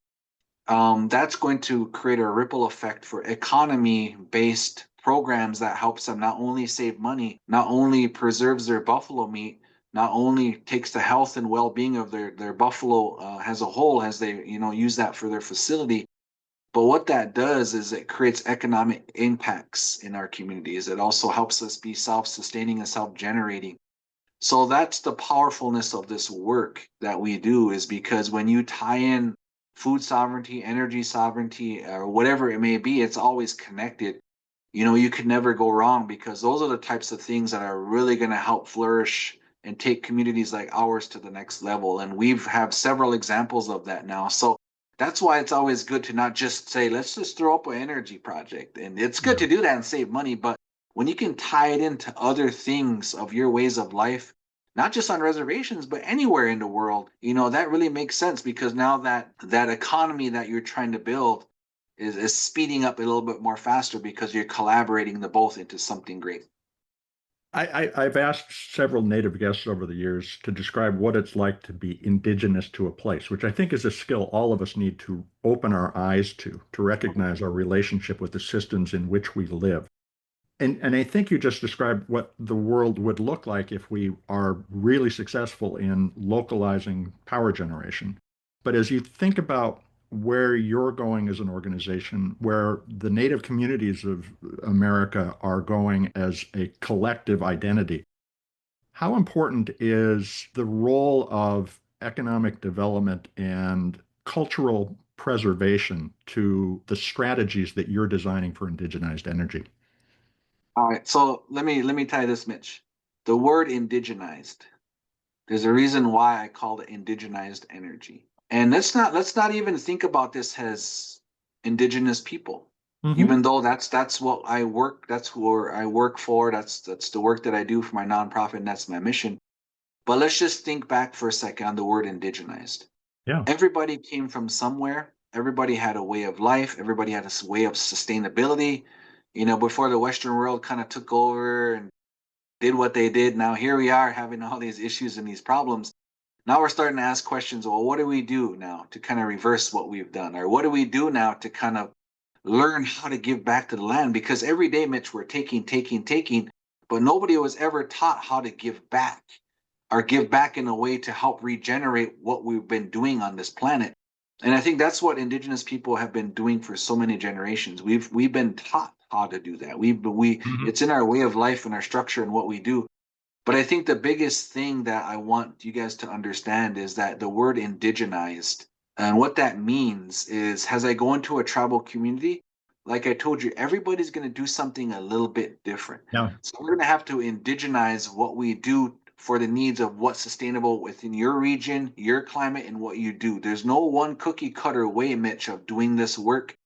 that's going to create a ripple effect for economy-based programs that helps them not only save money, not only preserves their buffalo meat, not only takes the health and well-being of their buffalo as a whole as they use that for their facility, But what that does is it creates economic impacts in our communities. It also helps us be self-sustaining and self-generating. So that's the powerfulness of this work that we do, is because when you tie in food sovereignty, energy sovereignty, or whatever it may be, it's always connected. You could never go wrong, because those are the types of things that are really going to help flourish and take communities like ours to the next level. And we've have several examples of that now. So that's why it's always good to not just say, let's just throw up an energy project. And it's good to do that and save money, but when you can tie it into other things of your ways of life, not just on reservations, but anywhere in the world, that really makes sense, because now that economy that you're trying to build is speeding up a little bit more faster, because you're collaborating the both into something great. I've asked several Native guests over the years to describe what it's like to be indigenous to a place, which I think is a skill all of us need to open our eyes to recognize our relationship with the systems in which we live. And I think you just described what the world would look like if we are really successful in localizing power generation. But as you think about where you're going as an organization, where the Native communities of America are going as a collective identity, how important is the role of economic development and cultural preservation to the strategies that you're designing for indigenized energy? All right, so let me tie this, Mitch. The word indigenized. There's a reason why I call it indigenized energy. And let's not even think about this as indigenous people. Hmm. Even though that's what I work, that's where I work for, that's the work that I do for my nonprofit, and that's my mission. But let's just think back for a second on the word indigenized. Yeah. Everybody came from somewhere. Everybody had a way of life. Everybody had a way of sustainability. Before the Western world kind of took over and did what they did, now here we are having all these issues and these problems. Now we're starting to ask questions. Well, what do we do now to kind of reverse what we've done? Or what do we do now to kind of learn how to give back to the land? Because every day, Mitch, we're taking, but nobody was ever taught how to give back, or give back in a way to help regenerate what we've been doing on this planet. And I think that's what indigenous people have been doing for so many generations. We've been taught how to do that. We Hmm. it's in our way of life and our structure and what we do. But I think the biggest thing that I want you guys to understand is that the word indigenized, and what that means is, as I go into a tribal community, like I told you, everybody's going to do something a little bit different. Yeah. So we're going to have to indigenize what we do for the needs of what's sustainable within your region, your climate, and what you do. There's no one cookie cutter way, Mitch, of doing this work.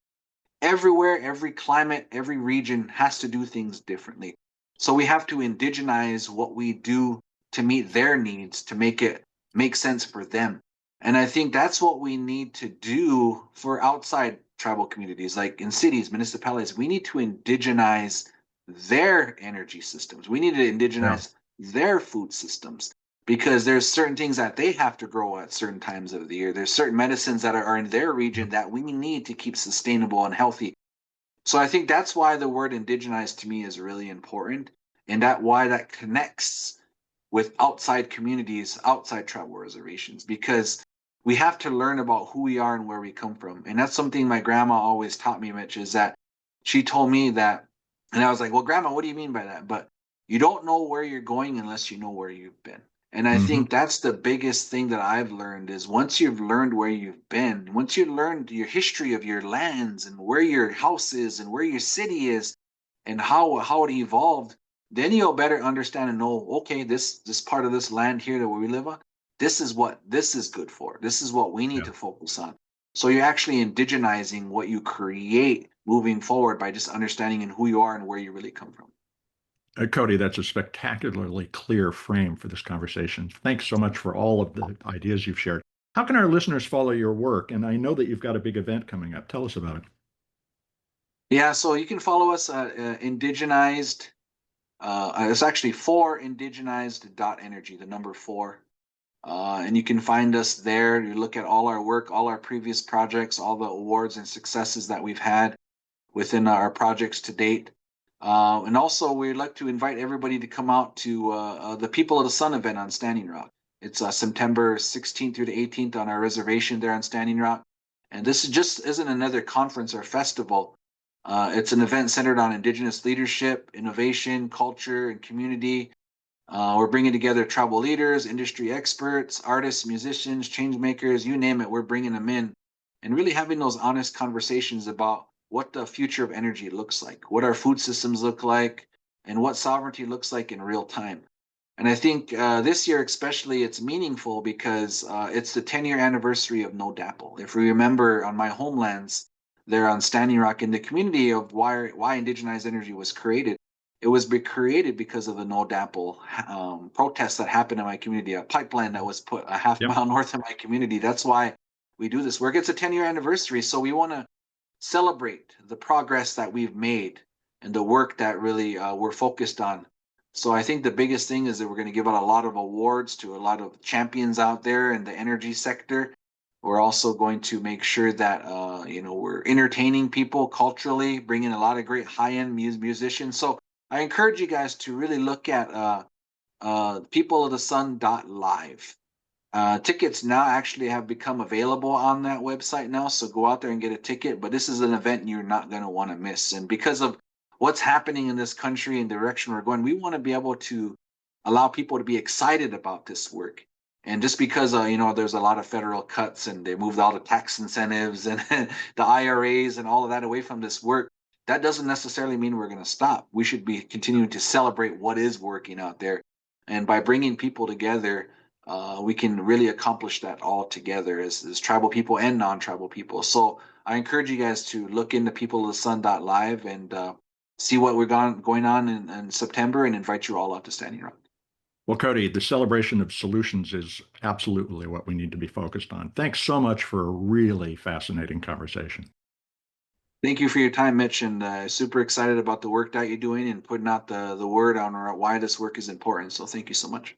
Everywhere, every climate, every region has to do things differently. So we have to indigenize what we do to meet their needs, to make it make sense for them. And I think that's what we need to do for outside tribal communities, like in cities, municipalities. We need to indigenize their energy systems. We need to Yeah. indigenize their food systems, because there's certain things that they have to grow at certain times of the year. There's certain medicines that are in their region that we need to keep sustainable and healthy. So I think that's why the word indigenized to me is really important, and that why that connects with outside communities, outside tribal reservations, because we have to learn about who we are and where we come from. And that's something my grandma always taught me, Mitch, is that she told me that, and I was like, well, grandma, what do you mean by that? But you don't know where you're going unless you know where you've been. And I Hmm. think that's the biggest thing that I've learned, is once you've learned where you've been, once you learned your history of your lands and where your house is and where your city is and how it evolved, then you'll better understand and know, okay, this part of this land here that we live on, this is what this is good for. This is what we need Yeah. to focus on. So you're actually indigenizing what you create moving forward by just understanding and who you are and where you really come from. Cody, that's a spectacularly clear frame for this conversation. Thanks so much for all of the ideas you've shared. How can our listeners follow your work? And I know that you've got a big event coming up. Tell us about it. Yeah, so you can follow us at Indigenized. It's actually for indigenized.energy, the number four. And you can find us there. You look at all our work, all our previous projects, all the awards and successes that we've had within our projects to date. And also, we'd like to invite everybody to come out to the People of the Sun event on Standing Rock. It's September 16th through the 18th on our reservation there on Standing Rock. And this is just isn't another conference or festival. It's an event centered on Indigenous leadership, innovation, culture, and community. We're bringing together tribal leaders, industry experts, artists, musicians, change makers, you name it, we're bringing them in and really having those honest conversations about what the future of energy looks like, what our food systems look like, and what sovereignty looks like in real time. And I think this year, especially, it's meaningful because it's the 10-year anniversary of No Dapple. If we remember on my homelands, there on Standing Rock, in the community of why indigenized energy was created, it was created because of the No Dapple protests that happened in my community, a pipeline that was put a half Yep. mile north of my community. That's why we do this work. It's a 10-year anniversary, so we want to celebrate the progress that we've made and the work that really we're focused on. So I think the biggest thing is that we're going to give out a lot of awards to a lot of champions out there in the energy sector. We're also going to make sure that we're entertaining people culturally, bringing a lot of great high-end musicians. So I encourage you guys to really look at peopleofthesun.live. Tickets now actually have become available on that website now, so go out there and get a ticket. But this is an event you're not going to want to miss. And because of what's happening in this country and the direction we're going, we want to be able to allow people to be excited about this work. And just because there's a lot of federal cuts and they moved all the tax incentives and the IRAs and all of that away from this work, that doesn't necessarily mean we're going to stop. We should be continuing to celebrate what is working out there. And by bringing people together, we can really accomplish that all together as tribal people and non-tribal people. So I encourage you guys to look into peopleofthesun.live and see what we're going on in September and invite you all out to Standing Rock. Well, Cody, the celebration of solutions is absolutely what we need to be focused on. Thanks so much for a really fascinating conversation. Thank you for your time, Mitch, and super excited about the work that you're doing and putting out the word on why this work is important. So thank you so much.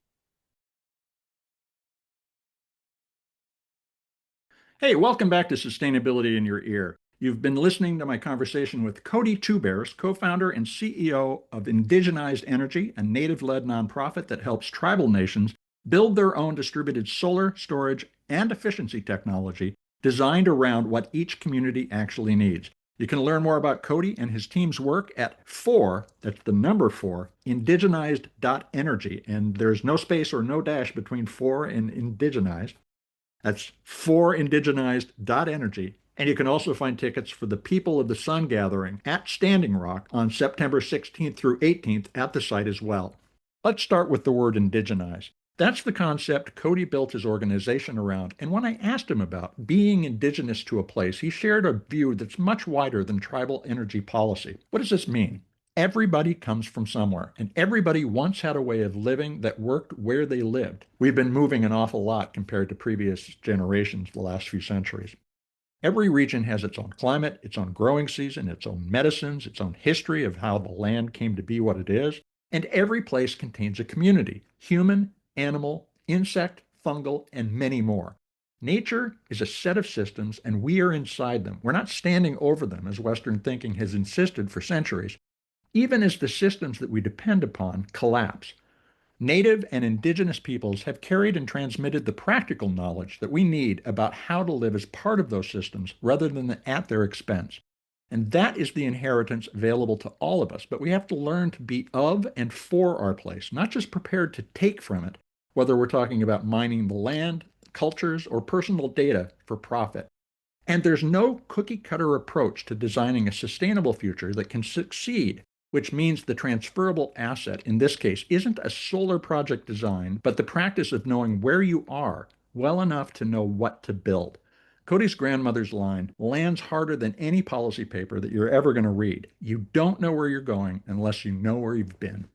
Hey, welcome back to Sustainability in Your Ear. You've been listening to my conversation with Cody Two Bears, co-founder and CEO of Indigenized Energy, a native-led nonprofit that helps tribal nations build their own distributed solar, storage, and efficiency technology designed around what each community actually needs. You can learn more about Cody and his team's work at 4, that's the number 4, indigenized.energy. And there's no space or no dash between 4 and indigenized. That's 4indigenized.energy. And you can also find tickets for the People of the Sun gathering at Standing Rock on September 16th through 18th at the site as well. Let's start with the word indigenize. That's the concept Cody built his organization around. And when I asked him about being indigenous to a place, he shared a view that's much wider than tribal energy policy. What does this mean? Everybody comes from somewhere, and everybody once had a way of living that worked where they lived. We've been moving an awful lot compared to previous generations the last few centuries. Every region has its own climate, its own growing season, its own medicines, its own history of how the land came to be what it is, and every place contains a community, human, animal, insect, fungal, and many more. Nature is a set of systems, and we are inside them. We're not standing over them, as Western thinking has insisted for centuries. Even as the systems that we depend upon collapse, Native and indigenous peoples have carried and transmitted the practical knowledge that we need about how to live as part of those systems rather than at their expense. And that is the inheritance available to all of us, but we have to learn to be of and for our place, not just prepared to take from it, whether we're talking about mining the land, cultures, or personal data for profit. And there's no cookie cutter approach to designing a sustainable future that can succeed, which means the transferable asset in this case isn't a solar project design, but the practice of knowing where you are well enough to know what to build. Cody's grandmother's line lands harder than any policy paper that you're ever going to read. You don't know where you're going unless you know where you've been.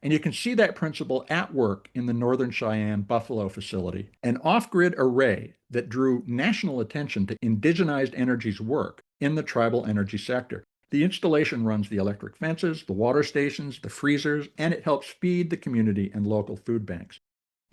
And you can see that principle at work in the Northern Cheyenne Buffalo facility, an off-grid array that drew national attention to indigenized energy's work in the tribal energy sector. The installation runs the electric fences, the water stations, the freezers, and it helps feed the community and local food banks.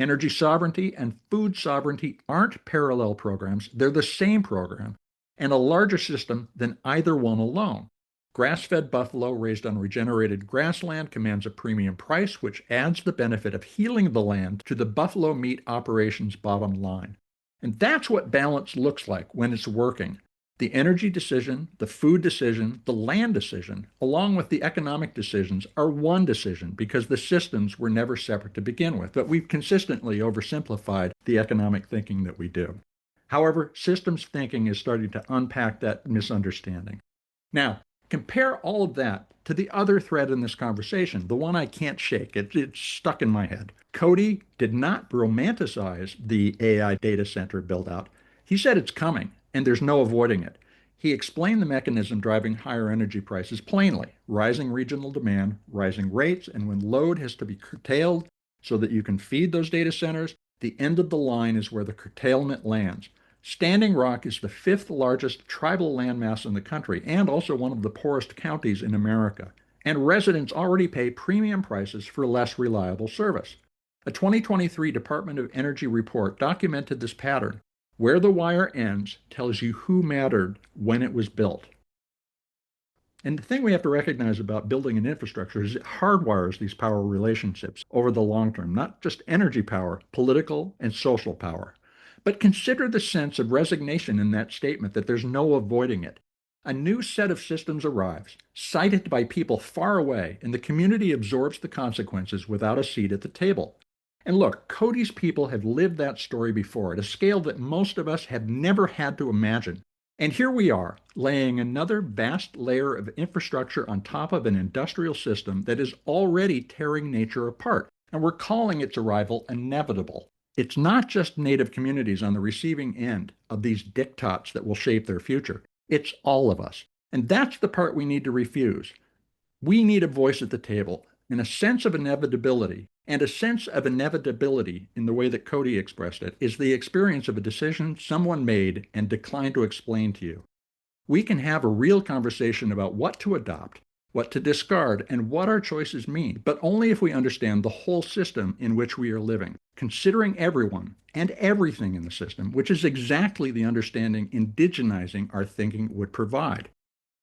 Energy sovereignty and food sovereignty aren't parallel programs, they're the same program, and a larger system than either one alone. Grass-fed buffalo raised on regenerated grassland commands a premium price, which adds the benefit of healing the land to the buffalo meat operations bottom line. And that's what balance looks like when it's working. The energy decision, the food decision, the land decision, along with the economic decisions, are one decision because the systems were never separate to begin with. But we've consistently oversimplified the economic thinking that we do. However, systems thinking is starting to unpack that misunderstanding. Now, compare all of that to the other thread in this conversation, the one I can't shake. It's stuck in my head. Cody did not romanticize the AI data center build out. He said it's coming and there's no avoiding it. He explained the mechanism driving higher energy prices plainly: rising regional demand, rising rates, and when load has to be curtailed so that you can feed those data centers, the end of the line is where the curtailment lands. Standing Rock is the fifth largest tribal landmass in the country and also one of the poorest counties in America. And residents already pay premium prices for less reliable service. A 2023 Department of Energy report documented this pattern. Where the wire ends tells you who mattered when it was built. And the thing we have to recognize about building an infrastructure is it hardwires these power relationships over the long term, not just energy power, political and social power. But consider the sense of resignation in that statement that there's no avoiding it. A new set of systems arrives, cited by people far away, and the community absorbs the consequences without a seat at the table. And look, Cody's people have lived that story before at a scale that most of us have never had to imagine. And here we are, laying another vast layer of infrastructure on top of an industrial system that is already tearing nature apart. And we're calling its arrival inevitable. It's not just Native communities on the receiving end of these diktats that will shape their future. It's all of us. And that's the part we need to refuse. We need a voice at the table and a sense of inevitability. And a sense of inevitability, in the way that Cody expressed it, is the experience of a decision someone made and declined to explain to you. We can have a real conversation about what to adopt, what to discard, and what our choices mean, but only if we understand the whole system in which we are living, considering everyone and everything in the system, which is exactly the understanding indigenizing our thinking would provide.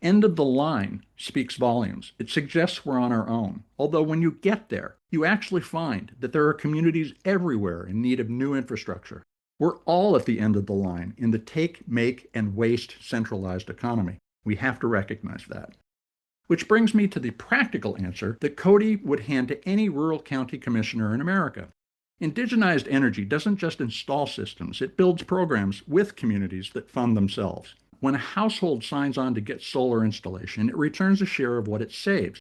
End of the line speaks volumes. It suggests we're on our own. Although when you get there, you actually find that there are communities everywhere in need of new infrastructure. We're all at the end of the line in the take, make, and waste centralized economy. We have to recognize that. Which brings me to the practical answer that Cody would hand to any rural county commissioner in America. Indigenized energy doesn't just install systems, it builds programs with communities that fund themselves. When a household signs on to get solar installation, it returns a share of what it saves.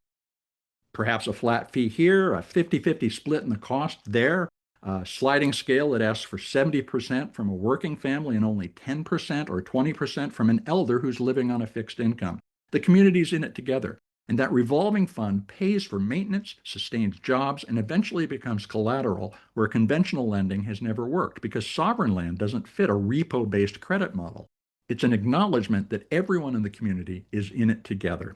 Perhaps a flat fee here, a 50-50 split in the cost there, a sliding scale that asks for 70% from a working family and only 10% or 20% from an elder who's living on a fixed income. The community's in it together, and that revolving fund pays for maintenance, sustains jobs, and eventually becomes collateral where conventional lending has never worked because sovereign land doesn't fit a repo-based credit model. It's an acknowledgement that everyone in the community is in it together.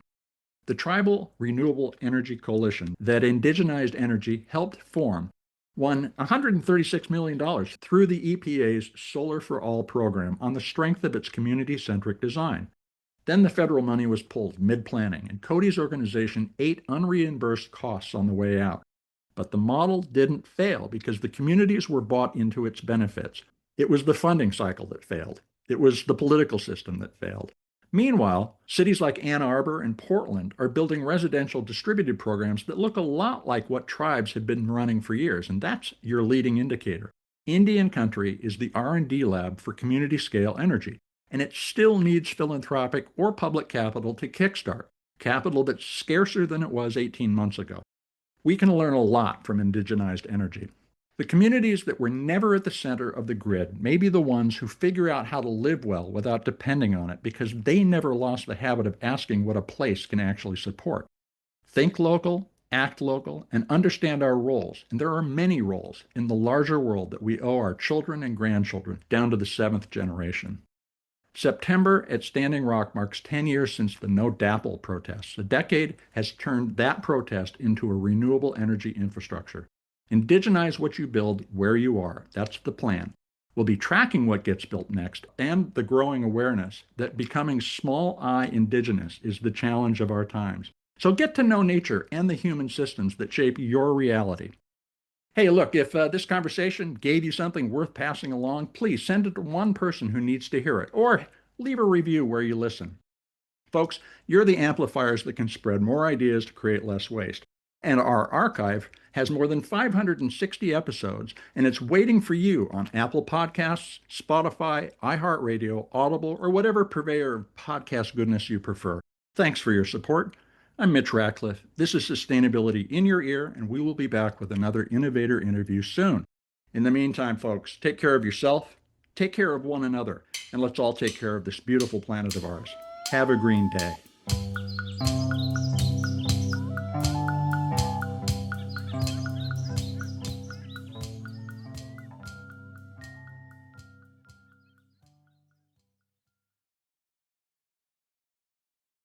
The Tribal Renewable Energy Coalition that Indigenized Energy helped form won $136 million through the EPA's Solar for All program on the strength of its community-centric design. Then the federal money was pulled mid-planning, and Cody's organization ate unreimbursed costs on the way out. But the model didn't fail because the communities were bought into its benefits. It was the funding cycle that failed. It was the political system that failed. Meanwhile, cities like Ann Arbor and Portland are building residential distributed programs that look a lot like what tribes have been running for years, and that's your leading indicator. Indian country is the R&D lab for community-scale energy, and it still needs philanthropic or public capital to kickstart, capital that's scarcer than it was 18 months ago. We can learn a lot from indigenized energy. The communities that were never at the center of the grid may be the ones who figure out how to live well without depending on it because they never lost the habit of asking what a place can actually support. Think local, act local, and understand our roles, and there are many roles in the larger world that we owe our children and grandchildren down to the seventh generation. September at Standing Rock marks 10 years since the No DAPL protests. A decade has turned that protest into a renewable energy infrastructure. Indigenize what you build where you are. That's the plan. We'll be tracking what gets built next and the growing awareness that becoming small I indigenous is the challenge of our times. So get to know nature and the human systems that shape your reality. Hey, look, if this conversation gave you something worth passing along, please send it to one person who needs to hear it, or leave a review where you listen. Folks, you're the amplifiers that can spread more ideas to create less waste. And our archive has more than 560 episodes, and it's waiting for you on Apple Podcasts, Spotify, iHeartRadio, Audible, or whatever purveyor of podcast goodness you prefer. Thanks for your support. I'm Mitch Ratcliffe. This is Sustainability in Your Ear, and we will be back with another innovator interview soon. In the meantime, folks, take care of yourself, take care of one another, and let's all take care of this beautiful planet of ours. Have a green day.